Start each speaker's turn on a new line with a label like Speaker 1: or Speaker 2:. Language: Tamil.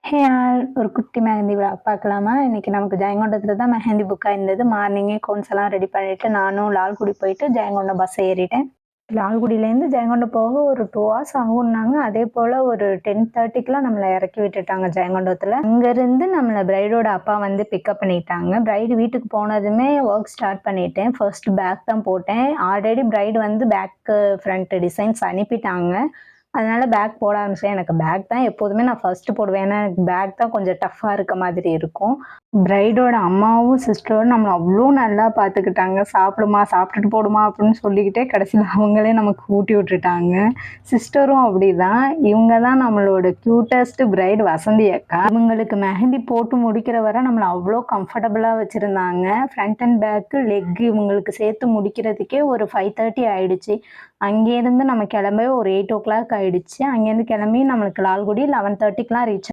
Speaker 1: ஹே ஆல் ஒரு குட்டி மெஹந்தி விலாக் பார்க்கலாமா? இன்னைக்கு நமக்கு ஜெயங்கொண்டத்துல தான் மெஹந்தி புக் ஆயிருந்தது. மார்னிங்கே கோன்ஸ் எல்லாம் ரெடி பண்ணிட்டு, நானும் லால்குடி போயிட்டு ஜெயங்கொண்டம் பஸ் ஏறிட்டேன். லால்குடியிலேருந்து ஜெயங்கொண்டம் போக ஒரு 2 ஹார்ஸ் ஆகும்னாங்க. அதே போல ஒரு 10:30க்குலாம் நம்மள இறக்கி விட்டுட்டாங்க ஜெயங்கொண்டத்துல. அங்கருந்து நம்மள பிரைடோட அப்பா வந்து பிக்கப் பண்ணிட்டாங்க. பிரைடு வீட்டுக்கு போனதுமே ஒர்க் ஸ்டார்ட் பண்ணிட்டேன். ஃபர்ஸ்ட் பேக் தான் போட்டேன். ஆல்ரெடி பிரைடு வந்து பேக்கு, ஃப்ரண்ட் டிசைன்ஸ் அனுப்பிட்டாங்க. அதனால பேக் போட ஆரம்பிச்சேன். எனக்கு பேக் தான் எப்போதுமே நான் ஃபர்ஸ்ட்டு போடுவேன். ஏன்னா, எனக்கு பேக் தான் கொஞ்சம் டஃப்பா இருக்க மாதிரி இருக்கும். பிரைடோட அம்மாவும், சிஸ்டரும் நம்மள அவ்ளோ நல்லா பார்த்துக்கிட்டாங்க. "சாப்பிடுமா, சாப்பிட்டுட்டு போடுமா" அப்படின்னு சொல்லிக்கிட்டே கடைசியில அவங்களே நமக்கு ஊட்டி விட்டுட்டாங்க. சிஸ்டரும் அப்படிதான். இவங்க தான் நம்மளோட கியூட்டஸ்ட் பிரைடு வசந்தி அக்கா. இவங்களுக்கு மெஹந்தி போட்டு முடிக்கிற வரை நம்மள அவ்ளோ கம்ஃபர்டபுளா வச்சிருந்தாங்க. ஃப்ரண்ட் அண்ட் பேக்கு, லெக் இவங்களுக்கு சேர்த்து முடிக்கிறதுக்கே ஒரு 5:30 ஆயிடுச்சு. அங்கேருந்து நம்ம கிளம்பவே ஒரு 8:00 ஆயிடுச்சு. அங்கேருந்து கிளம்பி நம்மளுக்கு லால்குடி 11:30க்குலாம் ரீச்